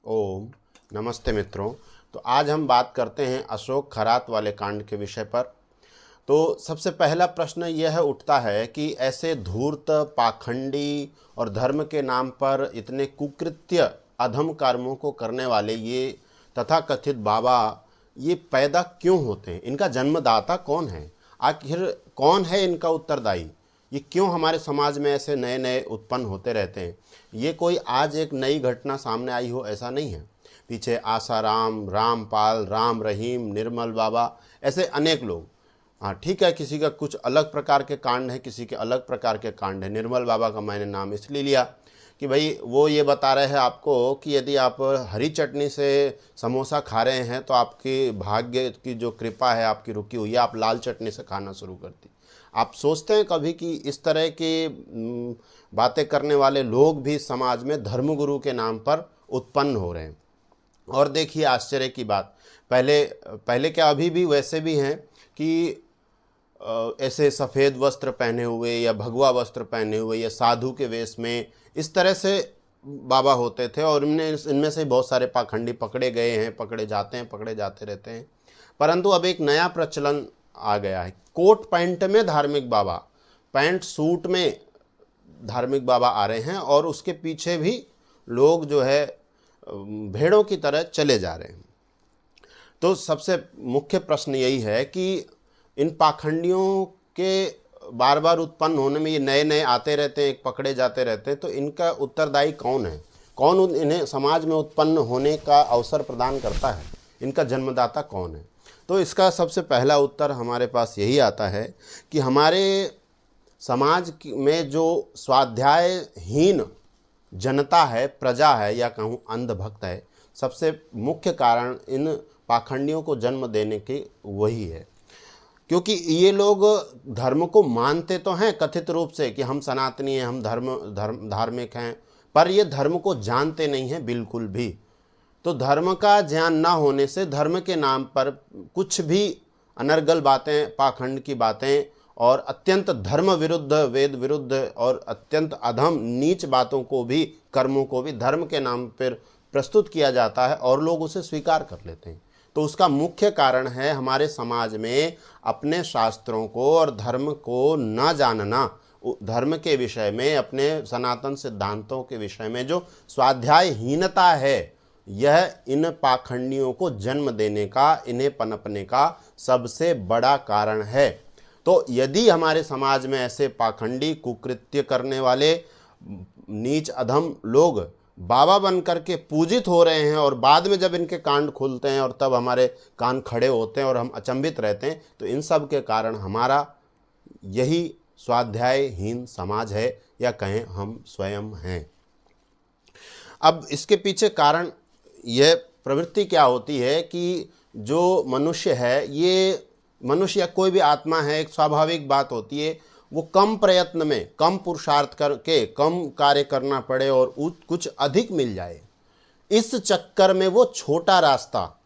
ओम नमस्ते मित्रों। तो आज हम बात करते हैं अशोक खरात वाले कांड के विषय पर। तो सबसे पहला प्रश्न यह उठता है कि ऐसे धूर्त, पाखंडी और धर्म के नाम पर इतने कुकृत्य अधम कर्मों को करने वाले ये तथाकथित बाबा ये पैदा क्यों होते हैं? इनका जन्मदाता कौन है? आखिर कौन है इनका उत्तरदायी? ये क्यों हमारे समाज में ऐसे नए नए उत्पन्न होते रहते हैं? ये कोई आज एक नई घटना सामने आई हो ऐसा नहीं है। पीछे आसाराम, रामपाल, राम रहीम, निर्मल बाबा, ऐसे अनेक लोग। हाँ ठीक है, किसी का कुछ अलग प्रकार के कांड है, किसी के अलग प्रकार के कांड है। निर्मल बाबा का मैंने नाम इसलिए लिया कि भाई वो ये बता रहे हैं आपको कि यदि आप हरी चटनी से समोसा खा रहे हैं तो आपकी भाग्य की जो कृपा है आपकी रुकी हुई है, आप लाल चटनी से खाना शुरू कर दी। आप सोचते हैं कभी कि इस तरह की बातें करने वाले लोग भी समाज में धर्मगुरु के नाम पर उत्पन्न हो रहे हैं? और देखिए आश्चर्य की बात, पहले क्या अभी भी वैसे भी हैं कि ऐसे सफ़ेद वस्त्र पहने हुए या भगवा वस्त्र पहने हुए या साधु के वेश में इस तरह से बाबा होते थे, और इनमें से बहुत सारे पाखंडी पकड़े गए हैं, पकड़े जाते हैं, पकड़े जाते रहते हैं। परंतु अब एक नया प्रचलन आ गया है, कोट पैंट में धार्मिक बाबा, पैंट सूट में धार्मिक बाबा आ रहे हैं, और उसके पीछे भी लोग जो है भेड़ों की तरह चले जा रहे हैं। तो सबसे मुख्य प्रश्न यही है कि इन पाखंडियों के बार बार उत्पन्न होने में, ये नए नए आते रहते हैं, पकड़े जाते रहते हैं, तो इनका उत्तरदायी कौन है? कौन इन्हें समाज में उत्पन्न होने का अवसर प्रदान करता है? इनका जन्मदाता कौन है? तो इसका सबसे पहला उत्तर हमारे पास यही आता है कि हमारे समाज में जो स्वाध्यायहीन जनता है, प्रजा है, या कहूँ अंधभक्त है, सबसे मुख्य कारण इन पाखंडियों को जन्म देने की वही है। क्योंकि ये लोग धर्म को मानते तो हैं कथित रूप से कि हम सनातनी हैं, हम धार्मिक हैं, पर ये धर्म को जानते नहीं हैं बिल्कुल भी। तो धर्म का ज्ञान ना होने से धर्म के नाम पर कुछ भी अनर्गल बातें, पाखंड की बातें और अत्यंत धर्म विरुद्ध, वेद विरुद्ध और अत्यंत अधम नीच बातों को भी, कर्मों को भी धर्म के नाम पर प्रस्तुत किया जाता है और लोग उसे स्वीकार कर लेते हैं। तो उसका मुख्य कारण है हमारे समाज में अपने शास्त्रों को और धर्म को न जानना, धर्म के विषय में, अपने सनातन सिद्धांतों के विषय में जो स्वाध्यायहीनता है, यह इन पाखंडियों को जन्म देने का, इन्हें पनपने का सबसे बड़ा कारण है। तो यदि हमारे समाज में ऐसे पाखंडी, कुकृत्य करने वाले नीच अधम लोग बाबा बन करके पूजित हो रहे हैं, और बाद में जब इनके कांड खुलते हैं और तब हमारे कान खड़े होते हैं और हम अचंभित रहते हैं, तो इन सब के कारण हमारा यही स्वाध्यायहीन समाज है, या कहें हम स्वयं हैं। अब इसके पीछे कारण, यह प्रवृत्ति क्या होती है कि जो मनुष्य है, ये मनुष्य या कोई भी आत्मा है, एक स्वाभाविक बात होती है, वो कम प्रयत्न में, कम पुरुषार्थ करके, कम कार्य करना पड़े और कुछ अधिक मिल जाए, इस चक्कर में वो छोटा रास्ता,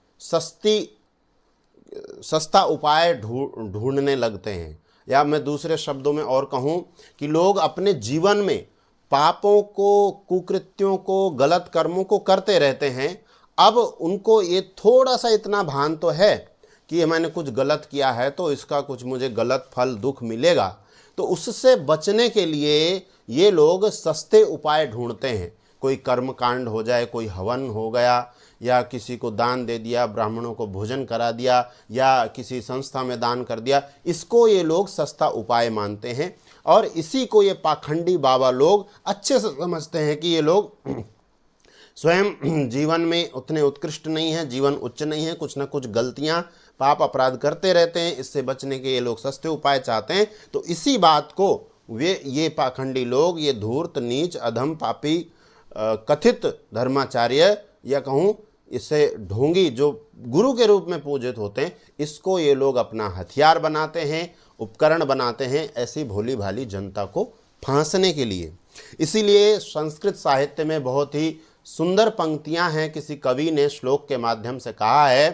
सस्ता उपाय ढूंढने लगते हैं। या मैं दूसरे शब्दों में और कहूँ कि लोग अपने जीवन में पापों को, कुकृत्यों को, गलत कर्मों को करते रहते हैं। अब उनको ये थोड़ा सा इतना भान तो है कि मैंने कुछ गलत किया है तो इसका कुछ मुझे गलत फल, दुख मिलेगा, तो उससे बचने के लिए ये लोग सस्ते उपाय ढूंढते हैं। कोई कर्मकांड हो जाए, कोई हवन हो गया, या किसी को दान दे दिया, ब्राह्मणों को भोजन करा दिया, या किसी संस्था में दान कर दिया, इसको ये लोग सस्ता उपाय मानते हैं। और इसी को ये पाखंडी बाबा लोग अच्छे से समझते हैं कि ये लोग स्वयं जीवन में उतने उत्कृष्ट नहीं है, जीवन उच्च नहीं है, कुछ ना कुछ गलतियां, पाप, अपराध करते रहते हैं। इससे बचने के ये लोग सस्ते उपाय चाहते हैं। तो इसी बात को ये पाखंडी लोग, ये धूर्त, नीच, अधम, पापी, कथित धर्माचार्य, या कहूँ इससे ढोंगी, जो गुरु के रूप में पूजित होते हैं, इसको ये लोग अपना हथियार बनाते हैं, उपकरण बनाते हैं, ऐसी भोली भाली जनता को फांसने के लिए। इसीलिए संस्कृत साहित्य में बहुत ही सुंदर पंक्तियां हैं। किसी कवि ने श्लोक के माध्यम से कहा है,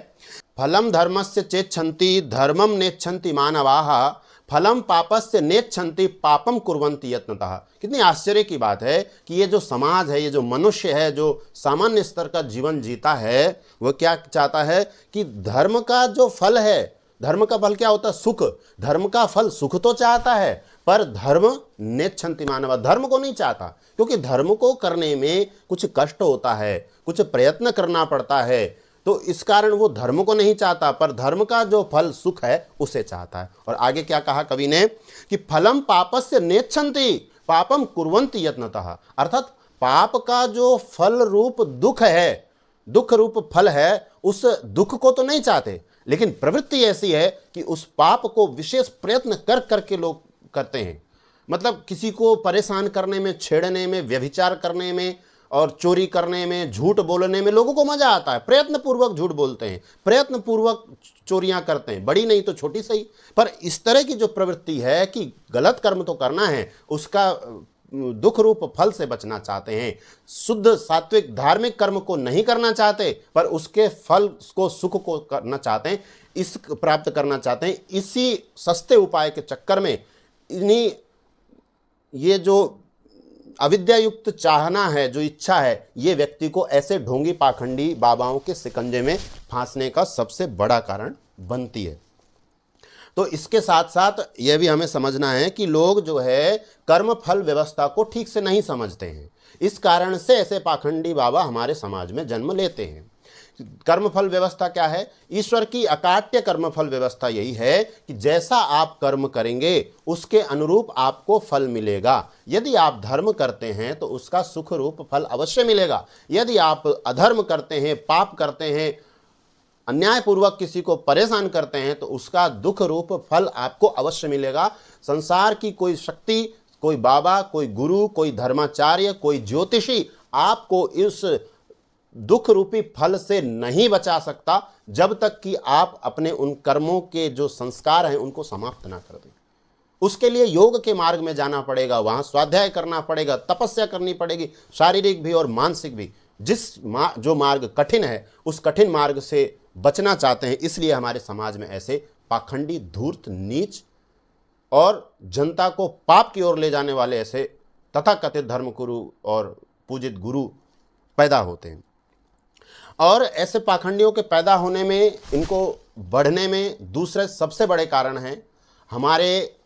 फलम धर्मस्य चेच्छन्ति धर्मम नेच्छन्ति मानवाः फलम पापस्य नेच्छन्ति पापम कुर्वन्ति यत्नतः। कितनी आश्चर्य की बात है कि ये जो समाज है, ये जो मनुष्य है, जो सामान्य स्तर का जीवन जीता है, वह क्या चाहता है कि धर्म का जो फल है, धर्म का फल क्या होता है? सुख। धर्म का फल सुख तो चाहता है, पर धर्म नेच्छन्ति मानव, धर्म को नहीं चाहता, क्योंकि धर्म को करने में कुछ कष्ट होता है, कुछ प्रयत्न करना पड़ता है, तो इस कारण वो धर्म को नहीं चाहता, पर धर्म का जो फल सुख है उसे चाहता है। और आगे क्या कहा कवि ने कि फलम पापस्य नेच्छन्ति पापम कुर्वन्ति यत्नतः, अर्थात पाप का जो फल रूप दुख है, दुख रूप फल है, उस दुख को तो नहीं चाहते, लेकिन प्रवृत्ति ऐसी है कि उस पाप को विशेष प्रयत्न कर करके लोग करते हैं। मतलब किसी को परेशान करने में, छेड़ने में, व्यभिचार करने में और चोरी करने में, झूठ बोलने में लोगों को मजा आता है। प्रयत्न पूर्वक झूठ बोलते हैं, प्रयत्न पूर्वक चोरियां करते हैं, बड़ी नहीं तो छोटी सही। पर इस तरह की जो प्रवृत्ति है कि गलत कर्म तो करना है, उसका दुख रूप फल से बचना चाहते हैं। शुद्ध सात्विक धार्मिक कर्म को नहीं करना चाहते, पर उसके फल को, सुख को करना चाहते हैं, इस प्राप्त करना चाहते हैं। इसी सस्ते उपाय के चक्कर में इन्हीं ये जो अविद्या युक्त चाहना है, जो इच्छा है, ये व्यक्ति को ऐसे ढोंगी पाखंडी बाबाओं के शिकंजे में फांसने का सबसे बड़ा कारण बनती है। तो इसके साथ साथ यह भी हमें समझना है कि लोग जो है कर्म फल व्यवस्था को ठीक से नहीं समझते हैं। इस कारण से ऐसे पाखंडी बाबा हमारे समाज में जन्म लेते हैं। कर्मफल व्यवस्था क्या है? ईश्वर की अकाट्य कर्मफल व्यवस्था यही है कि जैसा आप कर्म करेंगे उसके अनुरूप आपको फल मिलेगा। यदि आप धर्म करते हैं तो उसका सुख रूप फल अवश्य मिलेगा। यदि आप अधर्म करते हैं, पाप करते हैं, अन्यायपूर्वक किसी को परेशान करते हैं, तो उसका दुख रूप फल आपको अवश्य मिलेगा। संसार की कोई शक्ति, कोई बाबा, कोई गुरु, कोई धर्माचार्य, कोई ज्योतिषी आपको इस दुख रूपी फल से नहीं बचा सकता, जब तक कि आप अपने उन कर्मों के जो संस्कार हैं उनको समाप्त ना कर दें। उसके लिए योग के मार्ग में जाना पड़ेगा, वहां स्वाध्याय करना पड़ेगा, तपस्या करनी पड़ेगी, शारीरिक भी और मानसिक भी। जो मार्ग कठिन है, उस कठिन मार्ग से बचना चाहते हैं। इसलिए हमारे समाज में ऐसे पाखंडी, धूर्त, नीच और जनता को पाप की ओर ले जाने वाले ऐसे तथाकथित धर्मगुरु और पूजित गुरु पैदा होते हैं। और ऐसे पाखंडियों के पैदा होने में, इनको बढ़ने में दूसरे सबसे बड़े कारण हैं हमारे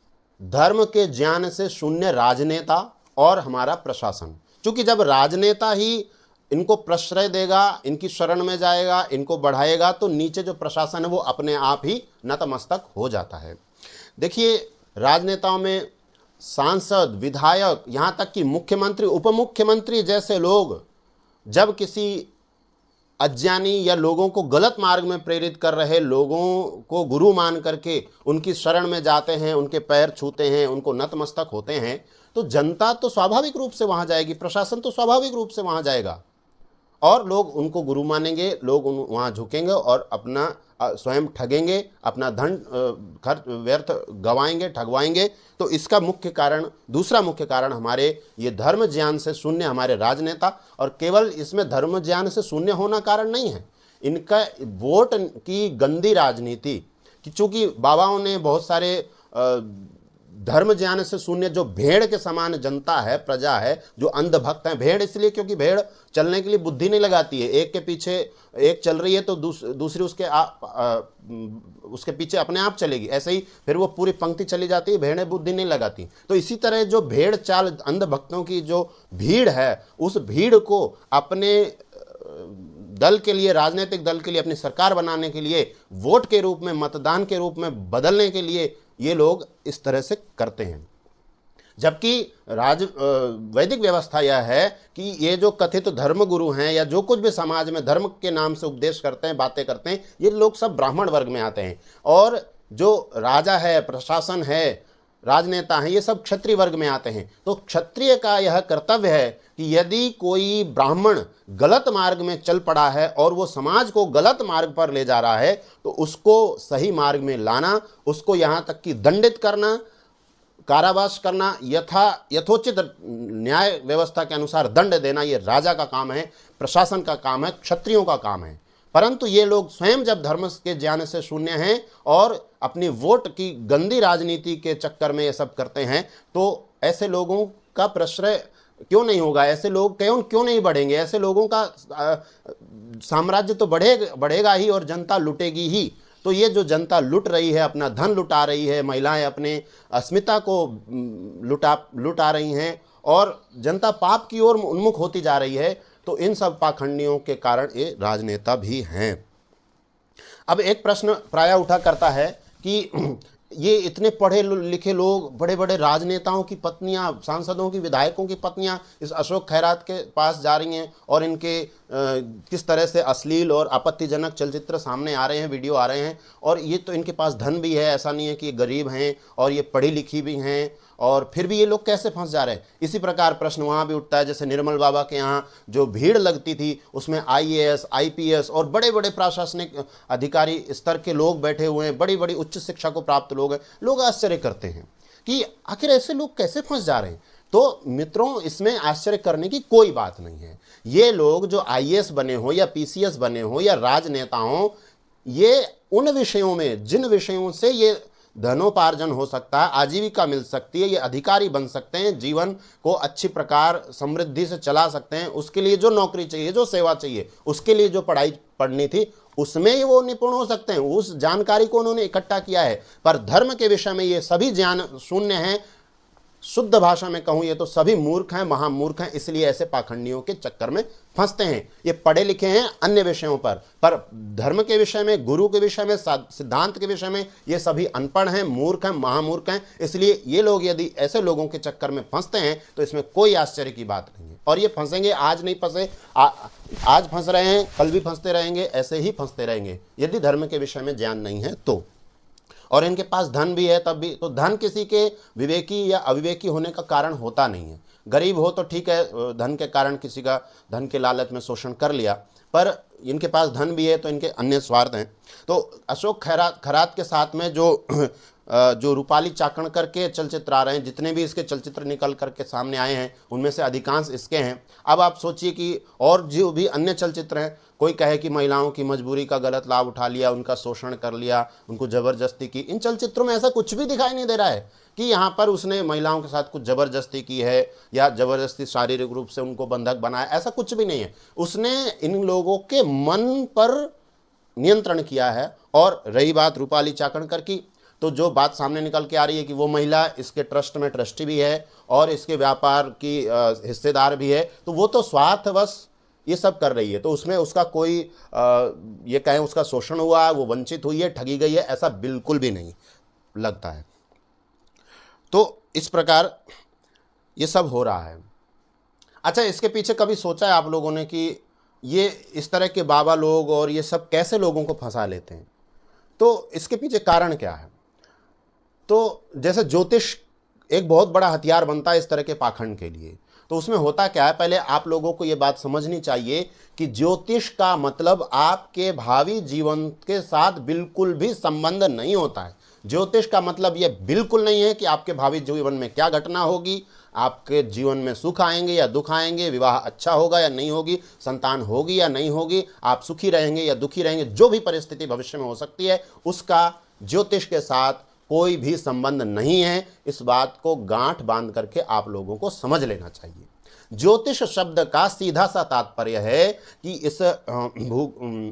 धर्म के ज्ञान से शून्य राजनेता और हमारा प्रशासन। क्योंकि जब राजनेता ही इनको प्रश्रय देगा, इनकी शरण में जाएगा, इनको बढ़ाएगा, तो नीचे जो प्रशासन है वो अपने आप ही नतमस्तक हो जाता है। देखिए, राजनेताओं में सांसद, विधायक, यहाँ तक कि मुख्यमंत्री, उपमुख्यमंत्री जैसे लोग जब किसी अज्ञानी या लोगों को गलत मार्ग में प्रेरित कर रहे लोगों को गुरु मान करके उनकी शरण में जाते हैं, उनके पैर छूते हैं, उनको नतमस्तक होते हैं, तो जनता तो स्वाभाविक रूप से वहां जाएगी, प्रशासन तो स्वाभाविक रूप से वहां जाएगा और लोग उनको गुरु मानेंगे, लोग वहां झुकेंगे और अपना स्वयं ठगेंगे, अपना धन खर्च व्यर्थ गवाएंगे, ठगवाएंगे। तो इसका मुख्य कारण, दूसरा मुख्य कारण हमारे ये धर्म ज्ञान से शून्य हमारे राजनेता। और केवल इसमें धर्म ज्ञान से शून्य होना कारण नहीं है, इनका वोट की गंदी राजनीति, कि चूंकि बाबाओं ने बहुत सारे धर्म ज्ञान से शून्य, जो भेड़ के समान जनता है, प्रजा है, जो अंधभक्त है। भेड़ इसलिए क्योंकि भेड़ चलने के लिए बुद्धि नहीं लगाती है, एक के पीछे एक चल रही है तो दूसरी उसके पीछे अपने आप चलेगी, ऐसे ही फिर वो पूरी पंक्ति चली जाती है, भेड़ें बुद्धि नहीं लगाती। तो इसी तरह जो भेड़ चाल अंधभक्तों की जो भीड़ है, उस भीड़ को अपने दल के लिए, राजनीतिक दल के लिए, अपनी सरकार बनाने के लिए, वोट के रूप में, मतदान के रूप में बदलने के लिए ये लोग इस तरह से करते हैं। जबकि वैदिक व्यवस्था यह है कि ये जो कथित धर्मगुरु हैं या जो कुछ भी समाज में धर्म के नाम से उपदेश करते हैं, बातें करते हैं, ये लोग सब ब्राह्मण वर्ग में आते हैं। और जो राजा है, प्रशासन है, राजनेता हैं, ये सब क्षत्रिय वर्ग में आते हैं। तो क्षत्रिय का यह कर्तव्य है कि यदि कोई ब्राह्मण गलत मार्ग में चल पड़ा है और वो समाज को गलत मार्ग पर ले जा रहा है, तो उसको सही मार्ग में लाना, उसको यहाँ तक कि दंडित करना, कारावास करना, यथोचित न्याय व्यवस्था के अनुसार दंड देना, ये राजा का काम है, प्रशासन का काम है, क्षत्रियों का काम है। परंतु ये लोग स्वयं जब धर्म के ज्ञान से शून्य हैं और अपनी वोट की गंदी राजनीति के चक्कर में ये सब करते हैं, तो ऐसे लोगों का प्रश्रय क्यों नहीं होगा, ऐसे लोग क्यों नहीं बढ़ेंगे, ऐसे लोगों का साम्राज्य तो बढ़ेगा ही और जनता लुटेगी ही। तो ये जो जनता लुट रही है, अपना धन लुटा रही है, महिलाएं अपने अस्मिता को लुटा रही हैं और जनता पाप की ओर उन्मुख होती जा रही है, तो इन सब पाखंडियों के कारण ये राजनेता भी हैं। अब एक प्रश्न प्रायः उठा करता है कि ये इतने पढ़े लिखे लोग, बड़े बड़े राजनेताओं की पत्नियां, सांसदों की, विधायकों की पत्नियां इस अशोक खैरात के पास जा रही हैं और इनके किस तरह से अश्लील और आपत्तिजनक चलचित्र सामने आ रहे हैं, वीडियो आ रहे हैं, और ये तो इनके पास धन भी है, ऐसा नहीं है कि ये गरीब हैं और ये पढ़ी लिखी भी हैं, और फिर भी ये लोग कैसे फंस जा रहे हैं। इसी प्रकार प्रश्न वहाँ भी उठता है, जैसे निर्मल बाबा के यहाँ जो भीड़ लगती थी उसमें IAS, IPS और बड़े बड़े प्रशासनिक अधिकारी स्तर के लोग बैठे हुए हैं, बड़ी बड़ी उच्च शिक्षा को प्राप्त लोग हैं। लोग आश्चर्य करते हैं कि आखिर ऐसे लोग कैसे फंस जा रहे हैं। तो मित्रों, इसमें आश्चर्य करने की कोई बात नहीं है। ये लोग जो IAS बने हो या PCS बने हो या राजनेता हो, ये उन विषयों में, जिन विषयों से ये धनोपार्जन हो सकता है, आजीविका मिल सकती है, ये अधिकारी बन सकते हैं, जीवन को अच्छी प्रकार समृद्धि से चला सकते हैं, उसके लिए जो नौकरी चाहिए, जो सेवा चाहिए, उसके लिए जो पढ़ाई पढ़नी थी, उसमें ही वो निपुण हो सकते हैं। उस जानकारी को उन्होंने इकट्ठा किया है। पर धर्म के विषय में ये सभी ज्ञान शून्य हैं। शुद्ध भाषा में कहूँ, ये तो सभी मूर्ख हैं, महामूर्ख हैं, इसलिए ऐसे पाखंडियों के चक्कर में फंसते हैं। ये पढ़े लिखे हैं अन्य विषयों पर धर्म के विषय में, गुरु के विषय में, सिद्धांत के विषय में ये सभी अनपढ़ हैं, मूर्ख हैं, महामूर्ख हैं। इसलिए ये लोग यदि ऐसे लोगों के चक्कर में फंसते हैं तो इसमें कोई आश्चर्य की बात नहीं है। और ये फंसेंगे, आज नहीं फंसे, आज फंस रहे हैं, कल भी फंसते रहेंगे, ऐसे ही फंसते रहेंगे यदि धर्म के विषय में ज्ञान नहीं है तो। और इनके पास धन भी है तब भी, तो धन किसी के विवेकी या अविवेकी होने का कारण होता नहीं है। गरीब हो तो ठीक है, धन के कारण किसी का धन के लालच में शोषण कर लिया, पर इनके पास धन भी है तो इनके अन्य स्वार्थ हैं। तो अशोक खैरात के साथ में जो रूपाली चाकणकर के चलचित्र आ रहे हैं, जितने भी इसके चलचित्र निकल करके सामने आए हैं उनमें से अधिकांश इसके हैं। अब आप सोचिए कि और जो भी अन्य चलचित्र हैं, कोई कहे कि महिलाओं की मजबूरी का गलत लाभ उठा लिया, उनका शोषण कर लिया, उनको जबरदस्ती की। इन चलचित्रों में ऐसा कुछ भी दिखाई नहीं दे रहा है कि यहाँ पर उसने महिलाओं के साथ कुछ जबरदस्ती की है या जबरदस्ती शारीरिक रूप से उनको बंधक बनाया, ऐसा कुछ भी नहीं है। उसने इन लोगों के मन पर नियंत्रण किया है। और रही बात रूपाली चाकणकर की, तो जो बात सामने निकल के आ रही है कि वो महिला इसके ट्रस्ट में ट्रस्टी भी है और इसके व्यापार की हिस्सेदार भी है, तो वो तो स्वार्थवश ये सब कर रही है, तो उसमें उसका कोई ये कहें उसका शोषण हुआ, वो वंचित हुई है, ठगी गई है, ऐसा बिल्कुल भी नहीं लगता है। तो इस प्रकार ये सब हो रहा है। अच्छा, इसके पीछे कभी सोचा है आप लोगों ने कि ये इस तरह के बाबा लोग और ये सब कैसे लोगों को फंसा लेते हैं? तो इसके पीछे कारण क्या है? तो जैसे ज्योतिष एक बहुत बड़ा हथियार बनता है इस तरह के पाखंड के लिए, तो उसमें होता क्या है, पहले आप लोगों को ये बात समझनी चाहिए कि ज्योतिष का मतलब आपके भावी जीवन के साथ बिल्कुल भी संबंध नहीं होता है। ज्योतिष का मतलब ये बिल्कुल नहीं है कि आपके भावी जीवन में क्या घटना होगी, आपके जीवन में सुख आएंगे या दुख आएंगे, विवाह अच्छा होगा या नहीं होगी, संतान होगी या नहीं होगी, आप सुखी रहेंगे या दुखी रहेंगे, जो भी परिस्थिति भविष्य में हो सकती है उसका ज्योतिष के साथ कोई भी संबंध नहीं है। इस बात को गांठ बांध करके आप लोगों को समझ लेना चाहिए। ज्योतिष शब्द का सीधा सा तात्पर्य है कि इस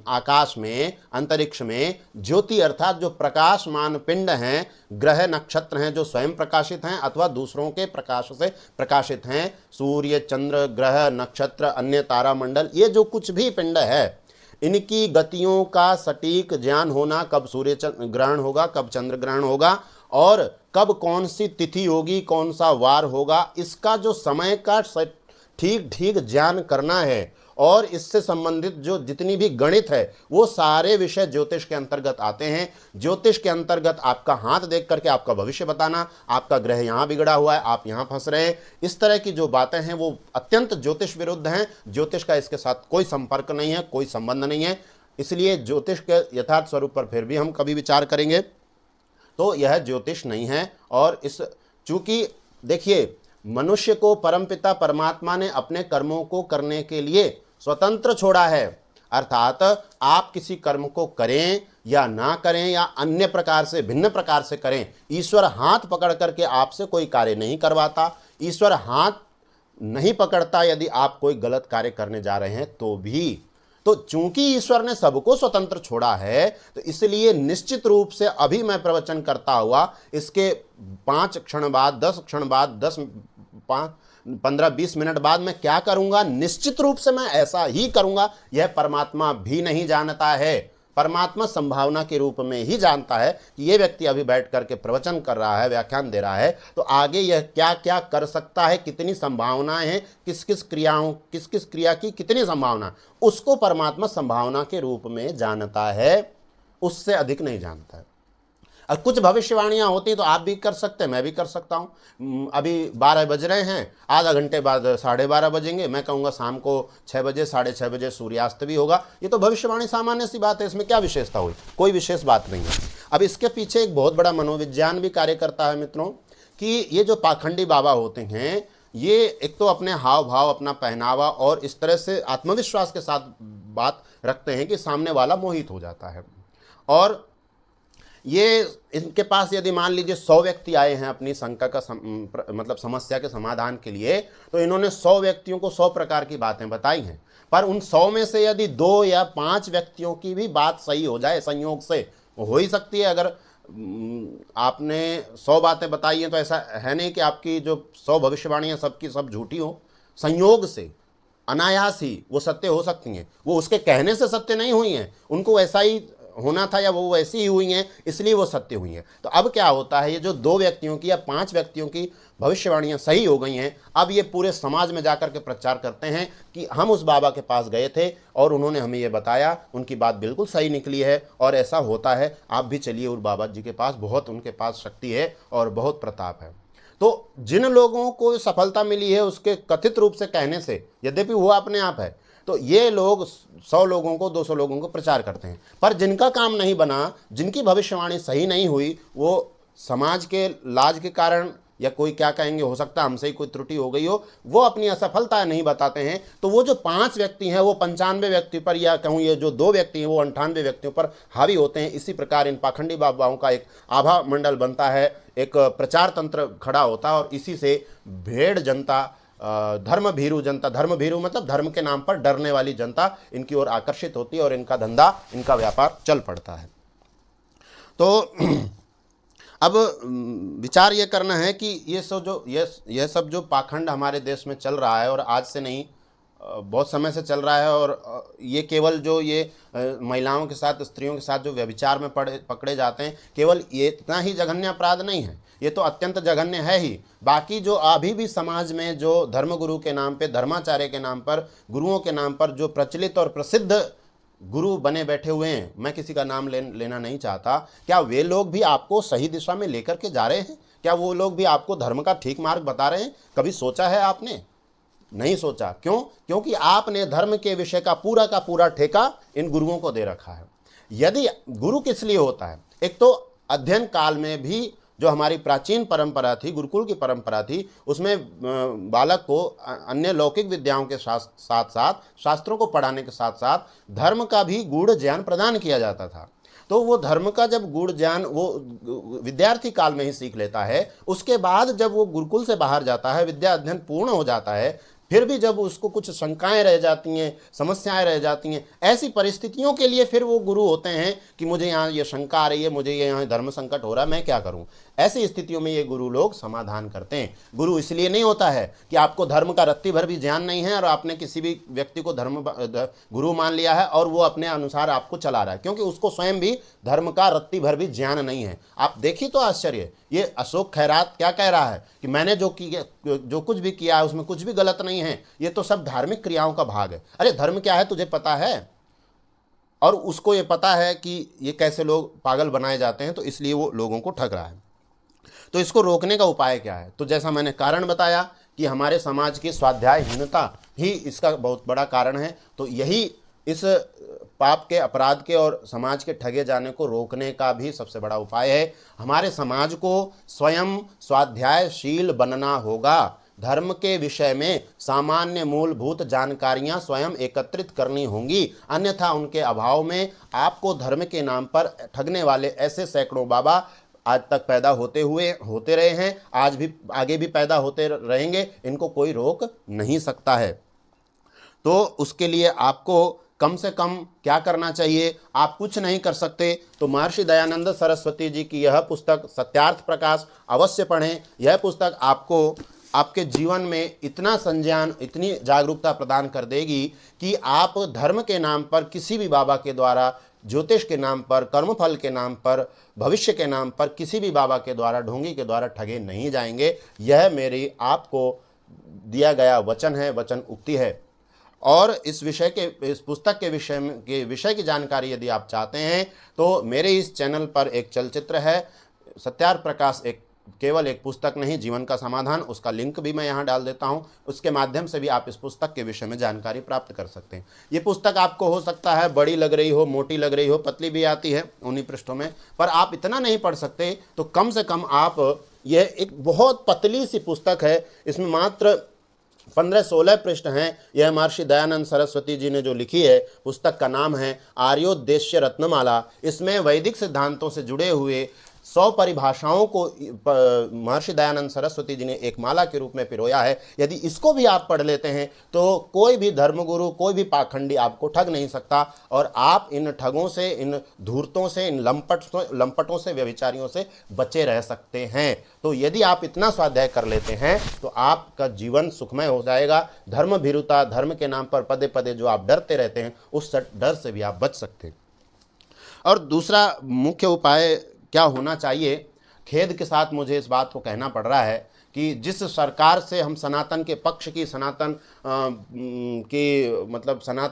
आकाश में, अंतरिक्ष में ज्योति अर्थात जो प्रकाशमान पिंड हैं, ग्रह नक्षत्र हैं जो स्वयं प्रकाशित हैं अथवा दूसरों के प्रकाश से प्रकाशित हैं, सूर्य, चंद्र, ग्रह, नक्षत्र, अन्य तारामंडल, ये जो कुछ भी पिंड है, इनकी गतियों का सटीक ज्ञान होना, कब सूर्य ग्रहण होगा, कब चंद्र ग्रहण होगा और कब कौन सी तिथि होगी, कौन सा वार होगा, इसका जो समय का ठीक ठीक ज्ञान करना है और इससे संबंधित जो जितनी भी गणित है वो सारे विषय ज्योतिष के अंतर्गत आते हैं। ज्योतिष के अंतर्गत आपका हाथ देख करके आपका भविष्य बताना, आपका ग्रह यहाँ बिगड़ा हुआ है, आप यहाँ फंस रहे हैं, इस तरह की जो बातें हैं वो अत्यंत ज्योतिष विरुद्ध हैं। ज्योतिष का इसके साथ कोई संपर्क नहीं है, कोई संबंध नहीं है। इसलिए ज्योतिष के यथार्थ स्वरूप पर फिर भी हम कभी विचार करेंगे तो यह ज्योतिष नहीं है। और इस चूंकि देखिए, मनुष्य को परमपिता परमात्मा ने अपने कर्मों को करने के लिए स्वतंत्र छोड़ा है। अर्थात आप किसी कर्म को करें या ना करें या अन्य प्रकार से भिन्न प्रकार से करें, ईश्वर हाथ पकड़ करके आपसे कोई कार्य नहीं करवाता। ईश्वर हाथ नहीं पकड़ता यदि आप कोई गलत कार्य करने जा रहे हैं तो भी। तो चूंकि ईश्वर ने सबको स्वतंत्र छोड़ा है, तो इसलिए निश्चित रूप से अभी मैं प्रवचन करता हुआ इसके 5 क्षण बाद, 10 क्षण बाद, 15-20 मिनट बाद मैं क्या करूंगा, निश्चित रूप से मैं ऐसा ही करूंगा। यह परमात्मा भी नहीं जानता है। परमात्मा संभावना के रूप में ही जानता है कि ये व्यक्ति अभी बैठ करके प्रवचन कर रहा है, व्याख्यान दे रहा है, तो आगे यह क्या क्या कर सकता है, कितनी संभावनाएं हैं, किस किस क्रिया की कितनी संभावना, उसको परमात्मा संभावना के रूप में जानता है, उससे अधिक नहीं जानता है। और कुछ भविष्यवाणियां होती तो आप भी कर सकते हैं, मैं भी कर सकता हूं। अभी 12 बज रहे हैं, आधा घंटे बाद 12:30 बजेंगे, मैं कहूँगा शाम को 6 बजे 6:30 बजे सूर्यास्त भी होगा। ये तो भविष्यवाणी सामान्य सी बात है, इसमें क्या विशेषता हुई, कोई विशेष बात नहीं है। अब इसके पीछे एक बहुत बड़ा मनोविज्ञान भी कार्य करता है मित्रों, कि ये जो पाखंडी बाबा होते हैं, ये एक तो अपने हाव भाव, अपना पहनावा और इस तरह से आत्मविश्वास के साथ बात रखते हैं कि सामने वाला मोहित हो जाता है। और ये इनके पास यदि मान लीजिए 100 व्यक्ति आए हैं अपनी शंका का मतलब समस्या के समाधान के लिए, तो इन्होंने 100 व्यक्तियों को 100 प्रकार की बातें बताई हैं, पर उन 100 में से यदि 2 या 5 व्यक्तियों की भी बात सही हो जाए, संयोग से हो ही सकती है। अगर आपने 100 बातें बताई हैं तो ऐसा है नहीं कि आपकी जो 100 भविष्यवाणियाँ सबकी सब झूठी हो। संयोग से अनायास ही वो सत्य हो सकती हैं, वो उसके कहने से सत्य नहीं हुई हैं, उनको ऐसा ही होना था या वो वैसी ही हुई हैं, इसलिए वो सत्य हुई हैं। तो अब क्या होता है, ये जो 2 व्यक्तियों की या 5 व्यक्तियों की भविष्यवाणियां सही हो गई हैं, अब ये पूरे समाज में जाकर के प्रचार करते हैं कि हम उस बाबा के पास गए थे और उन्होंने हमें ये बताया, उनकी बात बिल्कुल सही निकली है और ऐसा होता है, आप भी चलिए उस बाबा जी के पास, बहुत उनके पास शक्ति है और बहुत प्रताप है। तो जिन लोगों को सफलता मिली है उसके कथित रूप से कहने से, यद्यपि वो अपने आप है, तो ये लोग 100 लोगों को, 200 लोगों को प्रचार करते हैं, पर जिनका काम नहीं बना, जिनकी भविष्यवाणी सही नहीं हुई, वो समाज के लाज के कारण या कोई क्या कहेंगे, हो सकता है हमसे ही कोई त्रुटि हो गई हो, वो अपनी असफलता नहीं बताते हैं। तो वो जो 5 व्यक्ति हैं वो 95 व्यक्ति पर, या कहूँ ये जो 2 व्यक्ति हैं वो 98 व्यक्तियों पर हावी होते हैं। इसी प्रकार इन पाखंडी बाबाओं का एक आभा मंडल बनता है, एक प्रचार तंत्र खड़ा होता है और इसी से भेड़ जनता, धर्म भीरू जनता, धर्म भीरू मतलब धर्म के नाम पर डरने वाली जनता इनकी ओर आकर्षित होती है और इनका धंधा, इनका व्यापार चल पड़ता है। तो अब विचार ये करना है कि ये सब जो पाखंड हमारे देश में चल रहा है, और आज से नहीं बहुत समय से चल रहा है, और ये केवल जो ये महिलाओं के साथ, स्त्रियों के साथ जो व्यभिचार में पकड़े जाते हैं, केवल ये इतना ही जघन्य अपराध नहीं है, ये तो अत्यंत जघन्य है ही। बाकी जो अभी भी समाज में जो धर्मगुरु के नाम पे, धर्माचार्य के नाम पर, गुरुओं के नाम पर जो प्रचलित और प्रसिद्ध गुरु बने बैठे हुए हैं, मैं किसी का नाम लेना नहीं चाहता, क्या वे लोग भी आपको सही दिशा में लेकर के जा रहे हैं? क्या वो लोग भी आपको धर्म का ठीक मार्ग बता रहे हैं? कभी सोचा है आपने? नहीं सोचा। क्यों? क्योंकि आपने धर्म के विषय का पूरा ठेका इन गुरुओं को दे रखा है। यदि गुरु किस लिए होता है, एक तो अध्ययन काल में भी जो हमारी प्राचीन परंपरा थी, गुरुकुल की परंपरा थी, उसमें बालक को अन्य लौकिक विद्याओं के साथ साथ, शास्त्रों को पढ़ाने के साथ साथ धर्म का भी गूढ़ ज्ञान प्रदान किया जाता था। तो वो धर्म का जब गूढ़ ज्ञान वो विद्यार्थी काल में ही सीख लेता है, उसके बाद जब वो गुरुकुल से बाहर जाता है, विद्या अध्ययन पूर्ण हो जाता है, फिर भी जब उसको कुछ शंकाएं रह जाती हैं, समस्याएं रह जाती हैं, ऐसी परिस्थितियों के लिए फिर वो गुरु होते हैं कि मुझे यहाँ ये शंका आ रही है, मुझे ये यहाँ धर्म संकट हो रहा है, मैं क्या करूँ। ऐसी स्थितियों में ये गुरु लोग समाधान करते हैं। गुरु इसलिए नहीं होता है कि आपको धर्म का रत्ती भर भी ज्ञान नहीं है और आपने किसी भी व्यक्ति को गुरु मान लिया है और वो अपने अनुसार आपको चला रहा है, क्योंकि उसको स्वयं भी धर्म का रत्ती भर भी ज्ञान नहीं है। आप देखिए तो आश्चर्य, ये अशोक खैरात क्या कह रहा है कि मैंने जो कुछ भी किया है उसमें कुछ भी गलत नहीं है, ये तो सब धार्मिक क्रियाओं का भाग है। अरे धर्म क्या है तुझे पता है? और उसको ये पता है कि ये कैसे लोग पागल बनाए जाते हैं, तो इसलिए वो लोगों को ठग रहा है। तो इसको रोकने का उपाय क्या है? तो जैसा मैंने कारण बताया कि हमारे समाज की स्वाध्यायहीनता ही इसका बहुत बड़ा कारण है। तो यही इस पाप के, अपराध के और समाज के ठगे जाने को रोकने का भी सबसे बड़ा उपाय है। हमारे समाज को स्वयं स्वाध्यायशील बनना होगा। धर्म के विषय में सामान्य मूलभूत जानकारियां स्वयं एकत्रित करनी होंगी, अन्यथा उनके अभाव में आपको धर्म के नाम पर ठगने वाले ऐसे सैकड़ों बाबा आज तक पैदा होते रहे हैं, आज भी आगे भी पैदा होते रहेंगे, इनको कोई रोक नहीं सकता है। तो उसके लिए आपको कम से कम क्या करना चाहिए? आप कुछ नहीं कर सकते तो महर्षि दयानंद सरस्वती जी की यह पुस्तक सत्यार्थ प्रकाश अवश्य पढ़ें। यह पुस्तक आपको आपके जीवन में इतना संज्ञान, इतनी जागरूकता प्रदान कर देगी कि आप धर्म के नाम पर, किसी भी बाबा के द्वारा, ज्योतिष के नाम पर, कर्मफल के नाम पर, भविष्य के नाम पर किसी भी बाबा के द्वारा, ढोंगी के द्वारा ठगे नहीं जाएंगे। यह मेरी आपको दिया गया वचन है, वचन उक्ति है। और इस पुस्तक के विषय की जानकारी यदि आप चाहते हैं तो मेरे इस चैनल पर एक चलचित्र है, सत्यार्थ प्रकाश, केवल एक पुस्तक नहीं, जीवन का समाधान, उसका लिंक भी मैं यहाँ डाल देता हूँ। उसके माध्यम से भी आप इस पुस्तक के विषय में जानकारी प्राप्त कर सकते हैं। ये पुस्तक आपको हो सकता है बड़ी लग रही हो, मोटी लग रही हो, पतली भी आती है 19 पृष्ठों में, पर आप इतना नहीं पढ़ सकते तो कम से कम आप, यह एक बहुत पतली सी पुस्तक है, इसमें मात्र 15-16 पृष्ठ हैं। यह महर्षि दयानंद सरस्वती जी ने जो लिखी है, पुस्तक का नाम है आर्योद्देश्य रत्नमाला। इसमें वैदिक सिद्धांतों से जुड़े हुए 100 परिभाषाओं को महर्षि दयानंद सरस्वती जी ने एक माला के रूप में पिरोया है। यदि इसको भी आप पढ़ लेते हैं तो कोई भी धर्मगुरु, कोई भी पाखंडी आपको ठग नहीं सकता, और आप इन ठगों से, इन धूर्तों से, इन लंपटों से, व्यभिचारियों से बचे रह सकते हैं। तो यदि आप इतना स्वाध्याय कर लेते हैं तो आपका जीवन सुखमय हो जाएगा। धर्म भीरुता, धर्म के नाम पर पदे पदे जो आप डरते रहते हैं, उस डर से भी आप बच सकते हैं। और दूसरा मुख्य उपाय क्या होना चाहिए? खेद के साथ मुझे इस बात को कहना पड़ रहा है कि जिस सरकार से हम सनातन के पक्ष की, सनातन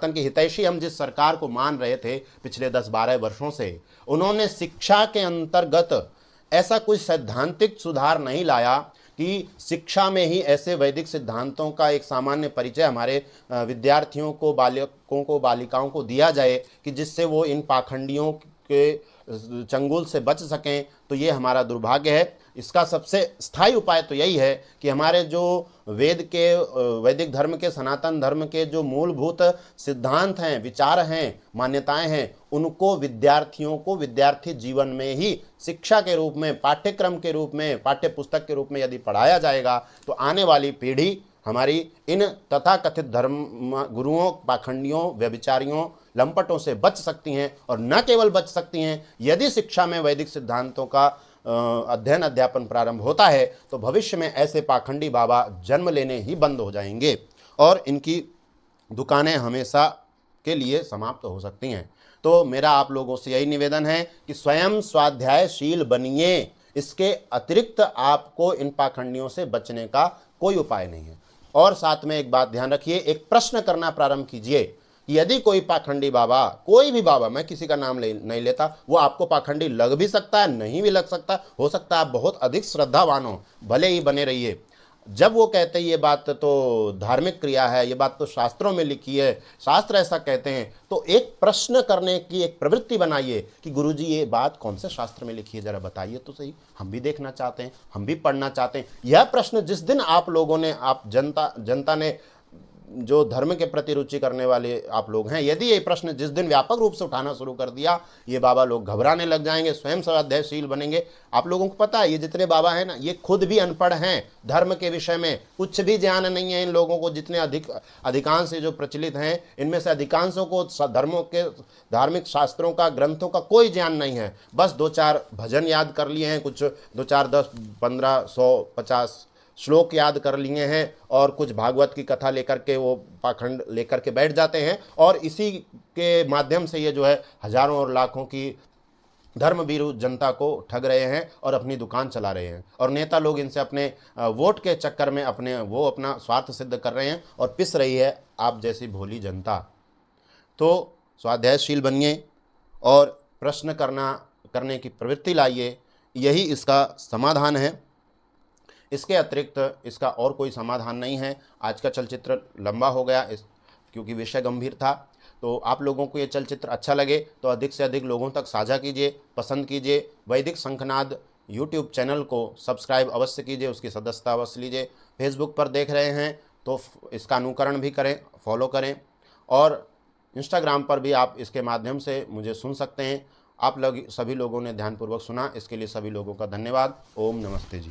की हितैषी हम जिस सरकार को मान रहे थे पिछले 10-12 वर्षों से, उन्होंने शिक्षा के अंतर्गत ऐसा कोई सैद्धांतिक सुधार नहीं लाया कि शिक्षा में ही ऐसे वैदिक सिद्धांतों का एक सामान्य परिचय हमारे विद्यार्थियों को, बालकों को, बालिकाओं को दिया जाए कि जिससे वो इन पाखंडियों के चंगुल से बच सकें। तो ये हमारा दुर्भाग्य है। इसका सबसे स्थायी उपाय तो यही है कि हमारे जो वैदिक धर्म के, सनातन धर्म के जो मूलभूत सिद्धांत हैं, विचार हैं, मान्यताएं हैं, उनको विद्यार्थियों को विद्यार्थी जीवन में ही शिक्षा के रूप में, पाठ्यक्रम के रूप में, पाठ्य पुस्तक के रूप में यदि पढ़ाया जाएगा तो आने वाली पीढ़ी हमारी इन तथाकथित धर्म गुरुओं, पाखंडियों, व्यभिचारियों, लंपटों से बच सकती हैं। और न केवल बच सकती हैं, यदि शिक्षा में वैदिक सिद्धांतों का अध्ययन अध्यापन प्रारंभ होता है तो भविष्य में ऐसे पाखंडी बाबा जन्म लेने ही बंद हो जाएंगे और इनकी दुकानें हमेशा के लिए समाप्त हो सकती हैं। तो मेरा आप लोगों से यही निवेदन है कि स्वयं स्वाध्यायशील बनिए। इसके अतिरिक्त आपको इन पाखंडियों से बचने का कोई उपाय नहीं है। और साथ में एक बात ध्यान रखिए, एक प्रश्न करना प्रारंभ कीजिए। यदि कोई पाखंडी बाबा, कोई भी बाबा, मैं किसी का नाम नहीं लेता, वो आपको पाखंडी लग भी सकता है, नहीं भी लग सकता, हो सकता है आप बहुत अधिक श्रद्धावान हो, भले ही बने रहिए। जब वो कहते हैं ये बात तो धार्मिक क्रिया है, ये बात तो शास्त्रों में लिखी है, शास्त्र ऐसा कहते हैं, तो एक प्रश्न करने की एक प्रवृत्ति बनाइए कि गुरुजी ये बात कौन से शास्त्र में लिखी है, जरा बताइए तो सही, हम भी देखना चाहते हैं, हम भी पढ़ना चाहते हैं। यह प्रश्न जिस दिन आप लोगों ने, आप जनता ने, जो धर्म के प्रति रुचि करने वाले आप लोग हैं, यदि ये प्रश्न जिस दिन व्यापक रूप से उठाना शुरू कर दिया, ये बाबा लोग घबराने लग जाएंगे, स्वयं स्वाध्यायशील बनेंगे। आप लोगों को पता है ये जितने बाबा हैं ना, ये खुद भी अनपढ़ हैं, धर्म के विषय में कुछ भी ज्ञान नहीं है इन लोगों को। जितने अधिकांश जो प्रचलित हैं, इनमें से अधिकांशों को धर्मों के, धार्मिक शास्त्रों का, ग्रंथों का कोई ज्ञान नहीं है। बस 2-4 भजन याद कर लिए हैं, कुछ 2-4, 10, 15, 100, 50 श्लोक याद कर लिए हैं और कुछ भागवत की कथा लेकर के वो पाखंड लेकर के बैठ जाते हैं, और इसी के माध्यम से ये जो है हजारों और लाखों की धर्मभीरू जनता को ठग रहे हैं और अपनी दुकान चला रहे हैं। और नेता लोग इनसे अपने वोट के चक्कर में अपना स्वार्थ सिद्ध कर रहे हैं और पिस रही है आप जैसी भोली जनता। तो स्वाध्यायशील बनिए और प्रश्न करने की प्रवृत्ति लाइए, यही इसका समाधान है। इसके अतिरिक्त इसका और कोई समाधान नहीं है। आज का चलचित्र लंबा हो गया क्योंकि विषय गंभीर था। तो आप लोगों को ये चलचित्र अच्छा लगे तो अधिक से अधिक लोगों तक साझा कीजिए, पसंद कीजिए। वैदिक शंखनाद यूट्यूब चैनल को सब्सक्राइब अवश्य कीजिए, उसकी सदस्यता अवश्य लीजिए। फेसबुक पर देख रहे हैं तो इसका अनुकरण भी करें, फॉलो करें, और इंस्टाग्राम पर भी आप इसके माध्यम से मुझे सुन सकते हैं। आप लोग सभी लोगों ने ध्यानपूर्वक सुना, इसके लिए सभी लोगों का धन्यवाद। ओम नमस्ते जी।